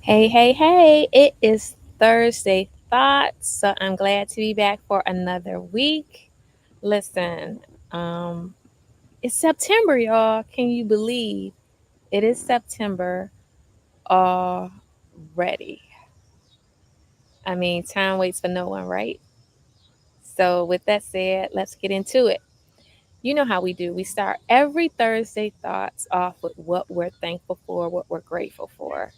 Hey, hey, hey, it is Thursday Thoughts. So I'm glad to be back for another week. Listen, um, it's September, y'all. Can you believe it is September already? I mean, time waits for no one, right? So, with that said, let's get into it. You know how we do. We start every Thursday Thoughts off with what we're thankful for, what we're grateful for.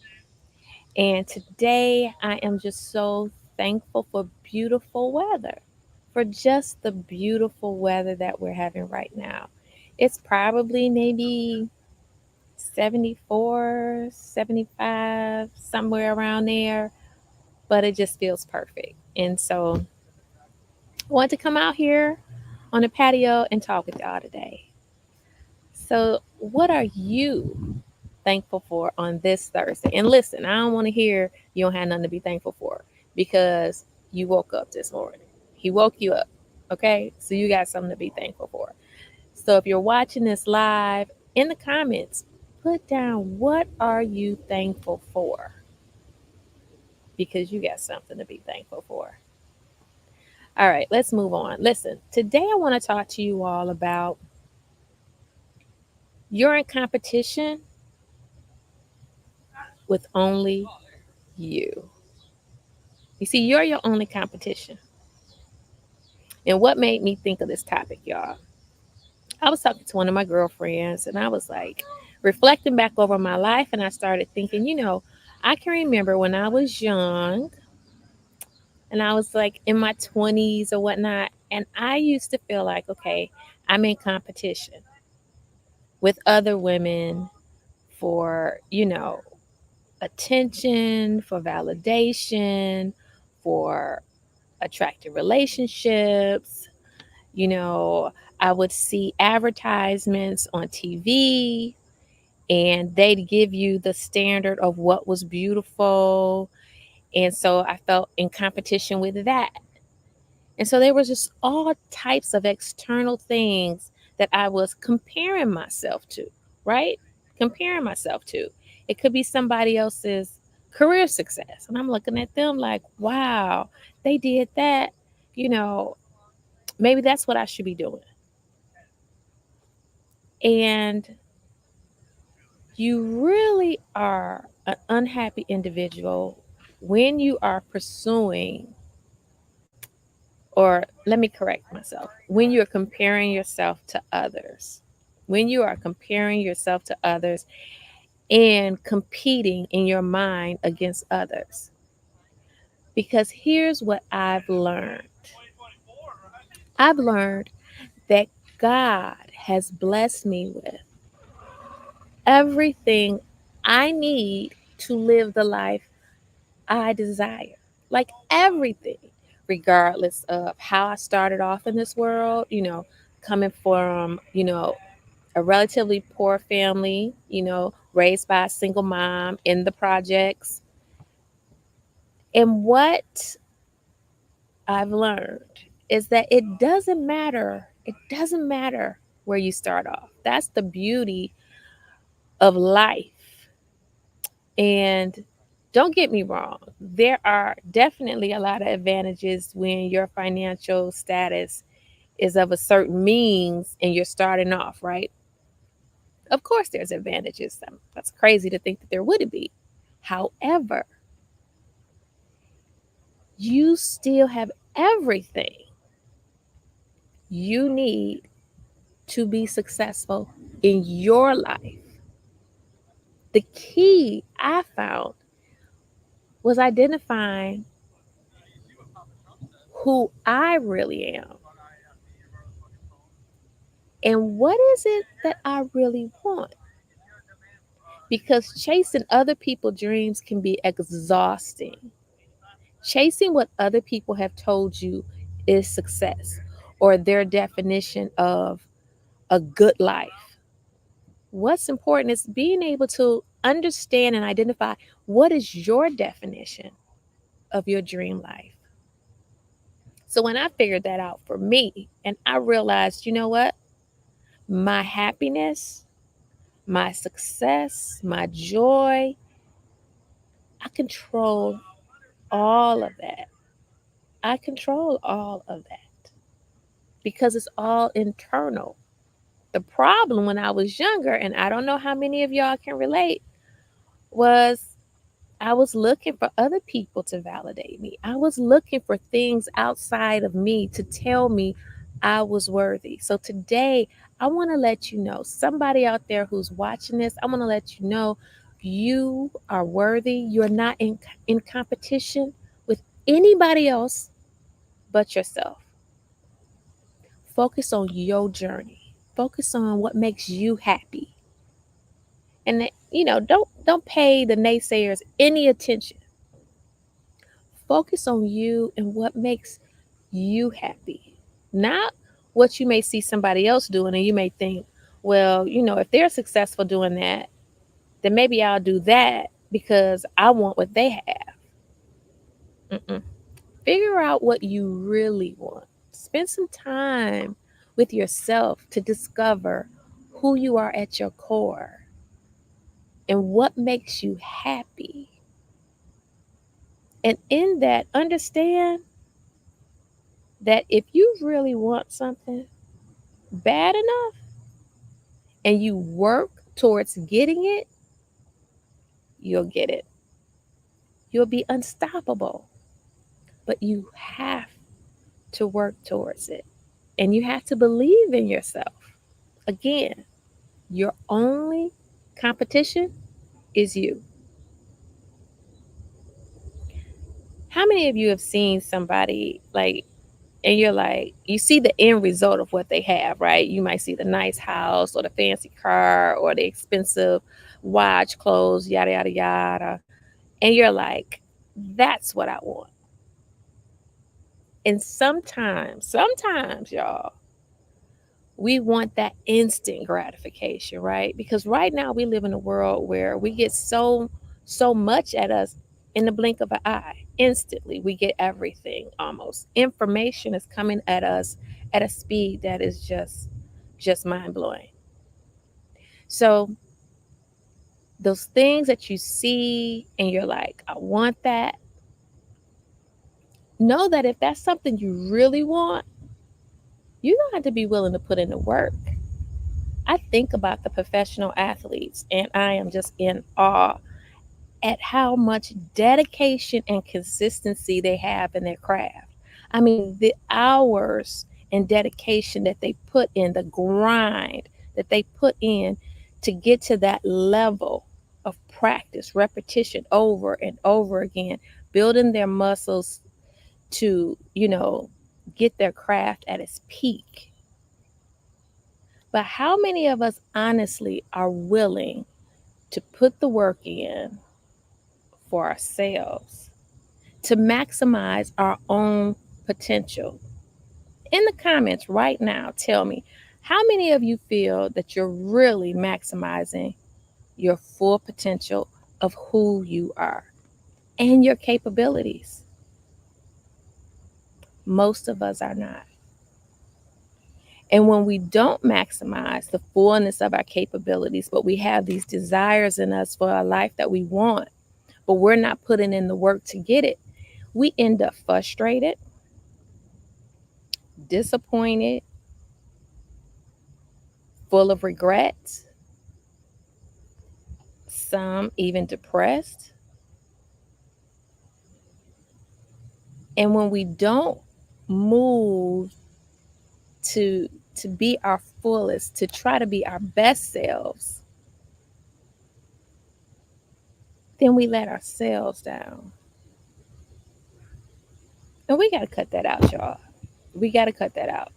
And today I am just so thankful for beautiful weather, for just the beautiful weather that we're having right now. It's probably maybe 74, 75, somewhere around there, but it just feels perfect. And so I wanted to come out here on the patio and talk with y'all today. So, what are you thankful for on this Thursday? And listen, I don't want to hear you don't have nothing to be thankful for because you woke up this morning. He woke you up. Okay? So you got something to be thankful for. So if you're watching this live, in the comments, put down what are you thankful for? Because you got something to be thankful for. All right, let's move on. Listen, today I want to talk to you all about you're in competition with only you. You see, you're your only competition. And what made me think of this topic, y'all? I was talking to one of my girlfriends and I was like reflecting back over my life and I started thinking, I can remember when I was young and I was like in my 20s or whatnot. And I used to feel like, okay, I'm in competition with other women for, attention, for validation, for attractive relationships. You know, I would see advertisements on TV and they'd give you the standard of what was beautiful. And so I felt in competition with that. And so there was just all types of external things that I was comparing myself to, right? Comparing myself to. It could be somebody else's career success. And I'm looking at them like, wow, they did that. You know, maybe that's what I should be doing. And you really are an unhappy individual when you are pursuing, or let me correct myself, when you're comparing yourself to others. When you are comparing yourself to others and competing in your mind against others. Because here's what I've learned that God has blessed me with everything I need to live the life I desire. Like everything, regardless of how I started off in this world, coming from, a relatively poor family, raised by a single mom in the projects. And what I've learned is that it doesn't matter. It doesn't matter where you start off. That's the beauty of life. And don't get me wrong, there are definitely a lot of advantages when your financial status is of a certain means and you're starting off, right? Of course, there's advantages. That's crazy to think that there wouldn't be. However, you still have everything you need to be successful in your life. The key I found was identifying who I really am and what is it that I really want. Because chasing other people's dreams can be exhausting. Chasing what other people have told you is success or their definition of a good life. What's important is being able to understand and identify what is your definition of your dream life. So when I figured that out for me and I realized, you know what? My happiness, my success, my joy, I control all of that. I control all of that because it's all internal. The problem when I was younger, and I don't know how many of y'all can relate, was I was looking for other people to validate me. I was looking for things outside of me to tell me I was worthy. So today, I want to let you know, somebody out there who's watching this, I want to let you know you are worthy. You're not in competition with anybody else but yourself. Focus on your journey. Focus on what makes you happy. And don't pay the naysayers any attention. Focus on you and what makes you happy, not what you may see somebody else doing. And you may think, well, if they're successful doing that, then maybe I'll do that because I want what they have. Mm-mm. Figure out what you really want. Spend some time with yourself to discover who you are at your core and what makes you happy. And in that, understand that if you really want something bad enough and you work towards getting it, you'll get it. You'll be unstoppable. But you have to work towards it. And you have to believe in yourself. Again, your only competition is you. How many of you have seen somebody and you're like, you see the end result of what they have, right? You might see the nice house or the fancy car or the expensive watch, clothes, yada, yada, yada. And you're like, that's what I want. And sometimes, y'all, we want that instant gratification, right? Because right now we live in a world where we get so much at us in the blink of an eye. Instantly, we get everything almost. Information is coming at us at a speed that is just mind blowing. So those things that you see and you're like, I want that. Know that if that's something you really want, you're gonna have to be willing to put in the work. I think about the professional athletes and I am just in awe at how much dedication and consistency they have in their craft. I mean, the hours and dedication that they put in, the grind that they put in to get to that level of practice, repetition over and over again, building their muscles to, get their craft at its peak. But how many of us honestly are willing to put the work in for ourselves to maximize our own potential? In the comments right now, tell me, how many of you feel that you're really maximizing your full potential of who you are and your capabilities? Most of us are not. And when we don't maximize the fullness of our capabilities, but we have these desires in us for a life that we want, but we're not putting in the work to get it, we end up frustrated, disappointed, full of regrets, some even depressed. And when we don't move to be our fullest, to try to be our best selves, then we let ourselves down. And we got to cut that out, y'all. We got to cut that out.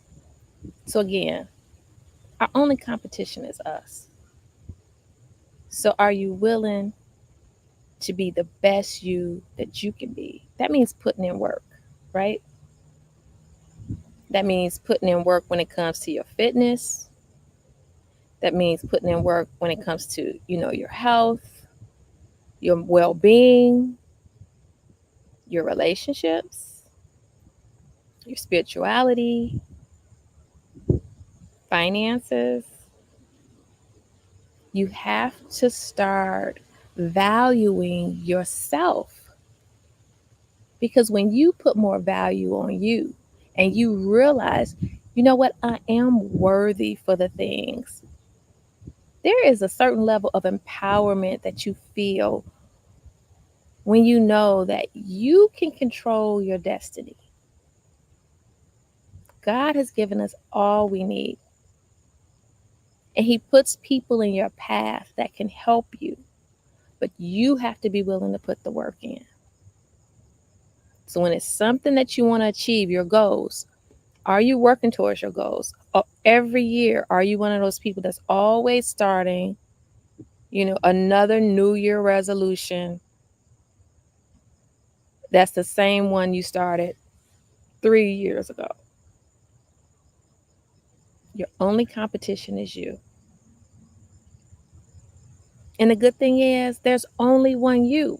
So again, our only competition is us. So are you willing to be the best you that you can be? That means putting in work, right? That means putting in work when it comes to your fitness. That means putting in work when it comes to, your health, your well-being, your relationships, your spirituality, finances. You have to start valuing yourself. Because when you put more value on you and you realize, you know what, I am worthy for the things, there is a certain level of empowerment that you feel when you know that you can control your destiny. God has given us all we need, and He puts people in your path that can help you, but you have to be willing to put the work in. So when it's something that you want to achieve, your goals, are you working towards your goals? Every year, are you one of those people that's always starting, another New Year resolution that's the same one you started 3 years ago? Your only competition is you. And the good thing is, there's only one you.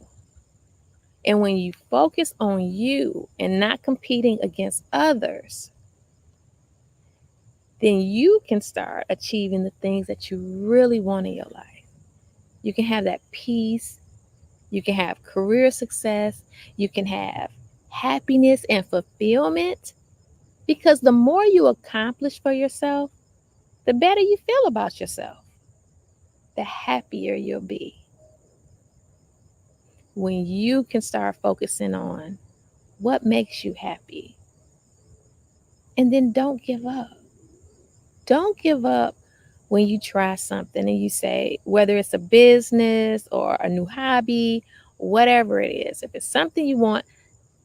And when you focus on you and not competing against others, then you can start achieving the things that you really want in your life. You can have that peace. You can have career success. You can have happiness and fulfillment. Because the more you accomplish for yourself, the better you feel about yourself, the happier you'll be. When you can start focusing on what makes you happy. And then don't give up. Don't give up when you try something and you say, whether it's a business or a new hobby, whatever it is, if it's something you want,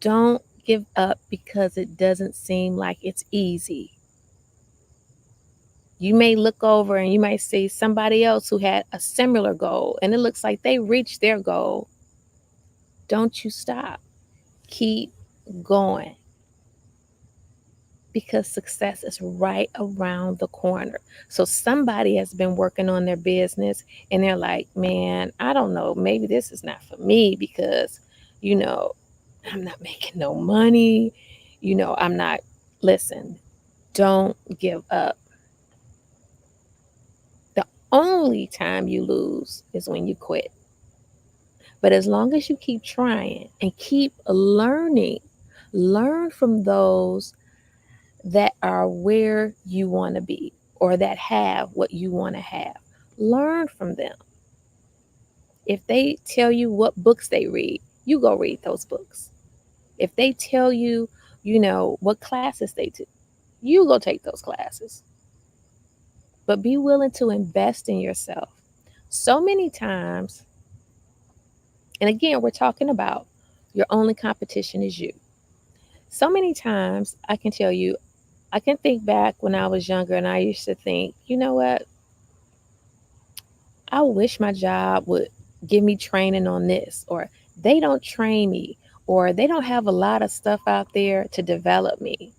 don't give up because it doesn't seem like it's easy. You may look over and you might see somebody else who had a similar goal and it looks like they reached their goal. Don't you stop. Keep going. Because success is right around the corner. So somebody has been working on their business and they're like, man, I don't know, maybe this is not for me because, I'm not making no money. I'm not, listen, don't give up. The only time you lose is when you quit. But as long as you keep trying and keep learning, learn from those that are where you want to be or that have what you want to have. Learn from them. If they tell you what books they read, you go read those books. If they tell you, what classes they do, you go take those classes. But be willing to invest in yourself. So many times, and again, we're talking about your only competition is you. So many times I can tell you, I can think back when I was younger and I used to think, you know what? I wish my job would give me training on this, or they don't train me, or they don't have a lot of stuff out there to develop me.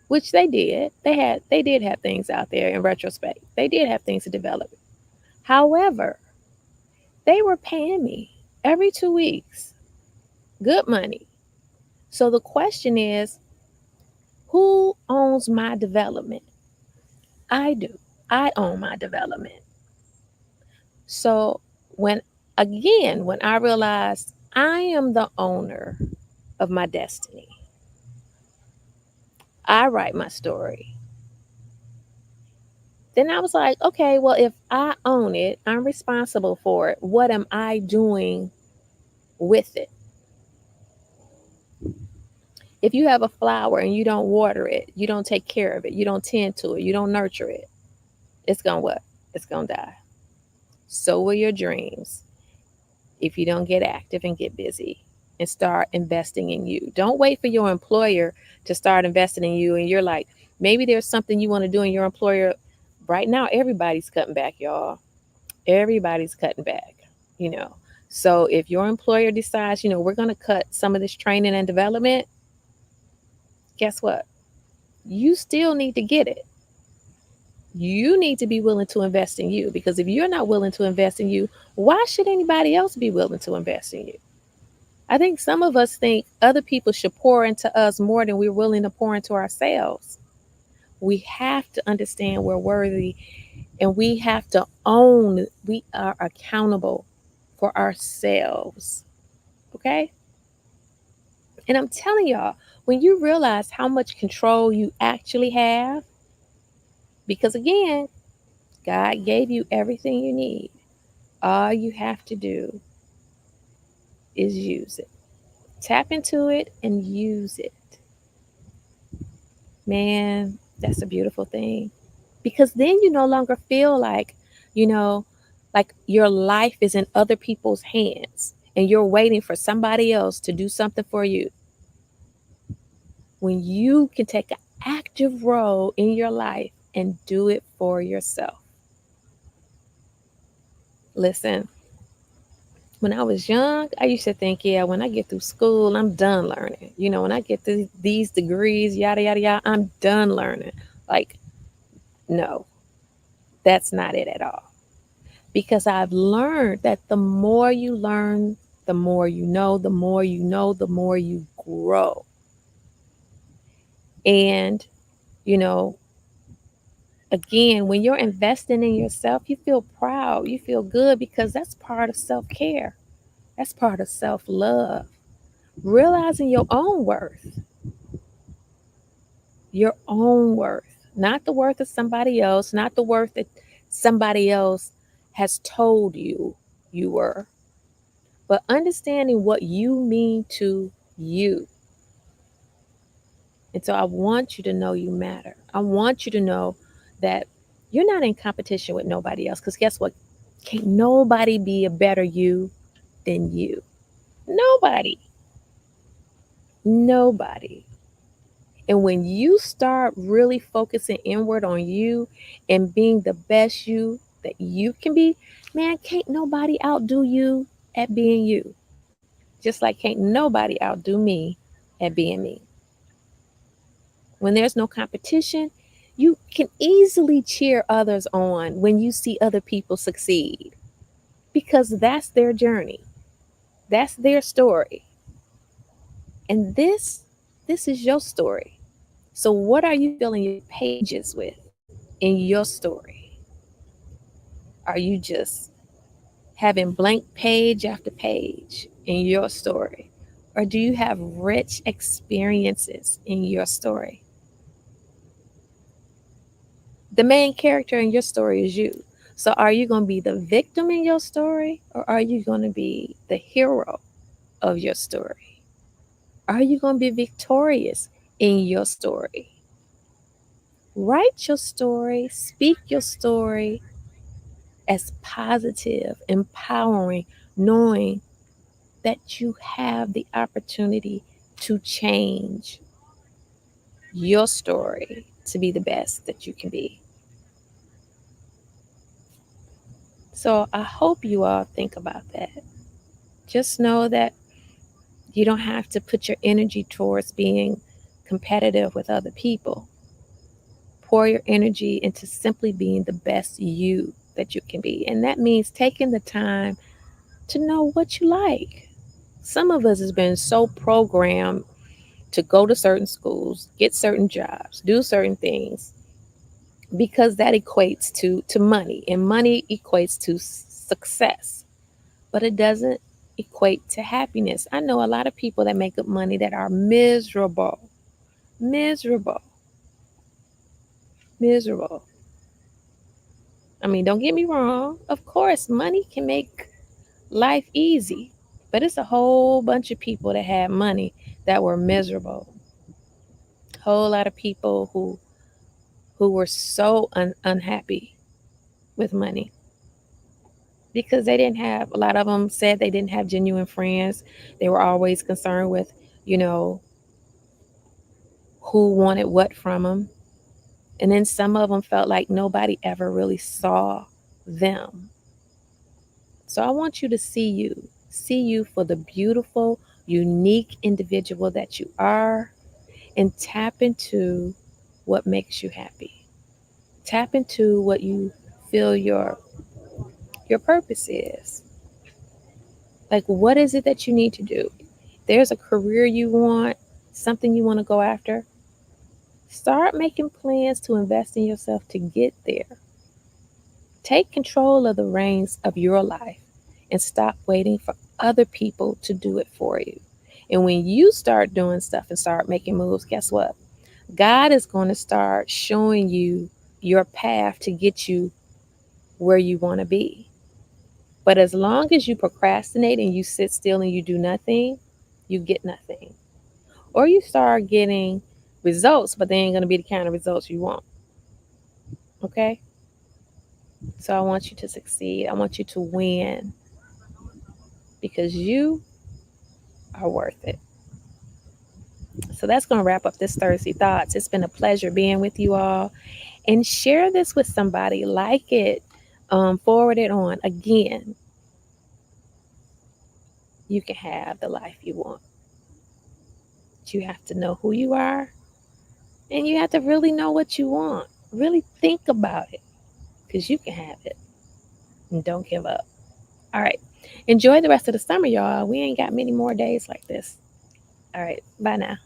Which they did. They did have things out there in retrospect. They did have things to develop. However, they were paying me every 2 weeks. Good money. So the question is, who owns my development? I do. I own my development. So when I realized I am the owner of my destiny, I write my story. Then I was like, okay, well, if I own it, I'm responsible for it. What am I doing with it? If you have a flower and you don't water it, you don't take care of it, you don't tend to it, you don't nurture it, it's going to what? It's going to die. So will your dreams if you don't get active and get busy and start investing in you. Don't wait for your employer to start investing in you. And you're like, maybe there's something you want to do in your employer. Right now, everybody's cutting back, y'all. Everybody's cutting back, you know. So if your employer decides, we're going to cut some of this training and development, guess what? You still need to get it. You need to be willing to invest in you, because if you're not willing to invest in you, why should anybody else be willing to invest in you? I think some of us think other people should pour into us more than we're willing to pour into ourselves. We have to understand we're worthy, and we have to own we are accountable for ourselves. Okay? And I'm telling y'all, when you realize how much control you actually have, because again, God gave you everything you need. All you have to do is use it. Tap into it and use it. Man, that's a beautiful thing. Because then you no longer feel like, you know, like your life is in other people's hands and you're waiting for somebody else to do something for you. When you can take an active role in your life and do it for yourself. Listen, when I was young, I used to think, yeah, when I get through school, I'm done learning. When I get these degrees, yada, yada, yada, I'm done learning. Like, no, that's not it at all. Because I've learned that the more you learn, the more you know, the more you know, the more you grow. And, you know, again, when you're investing in yourself, you feel proud, you feel good because that's part of self care, that's part of self love. Realizing your own worth, not the worth of somebody else, not the worth that somebody else has told you you were, but understanding what you mean to you. And so I want you to know you matter. I want you to know that you're not in competition with nobody else. Because guess what? Can't nobody be a better you than you. Nobody. Nobody. And when you start really focusing inward on you and being the best you that you can be, man, can't nobody outdo you at being you. Just like can't nobody outdo me at being me. When there's no competition, you can easily cheer others on when you see other people succeed because that's their journey. That's their story. And this is your story. So what are you filling your pages with in your story? Are you just having blank page after page in your story? Or do you have rich experiences in your story? The main character in your story is you. So are you going to be the victim in your story or are you going to be the hero of your story? Are you going to be victorious in your story? Write your story, speak your story as positive, empowering, knowing that you have the opportunity to change your story to be the best that you can be. So I hope you all think about that. Just know that you don't have to put your energy towards being competitive with other people. Pour your energy into simply being the best you that you can be. And that means taking the time to know what you like. Some of us has been so programmed to go to certain schools, get certain jobs, do certain things because that equates to money and money equates to success. But it doesn't equate to happiness. I know a lot of people that make up money that are miserable, miserable, miserable. I mean, don't get me wrong. Of course, money can make life easy, but it's a whole bunch of people that had money that were miserable. Whole lot of people who were so unhappy with money because they didn't have. A lot of them said they didn't have genuine friends. They were always concerned with, you know, who wanted what from them. And then some of them felt like nobody ever really saw them. So I want you to see you for the beautiful, unique individual that you are, and tap into what makes you happy. Tap into what you feel your purpose is. Like what is it that you need to do? There's a career you want, something you want to go after. Start making plans to invest in yourself to get there. Take control of the reins of your life and stop waiting for other people to do it for you. And when you start doing stuff and start making moves, guess what? God is going to start showing you your path to get you where you want to be. But as long as you procrastinate and you sit still and you do nothing, you get nothing. Or you start getting results, but they ain't going to be the kind of results you want. Okay? So I want you to succeed. I want you to win because you are worth it. So that's going to wrap up this Thursday Thoughts. It's been a pleasure being with you all. And share this with somebody. Like it, forward it on. Again, you can have the life you want. You have to know who you are, and you have to really know what you want. Really think about it because you can have it. And don't give up. All right. Enjoy the rest of the summer, y'all. We ain't got many more days like this. All right. Bye now.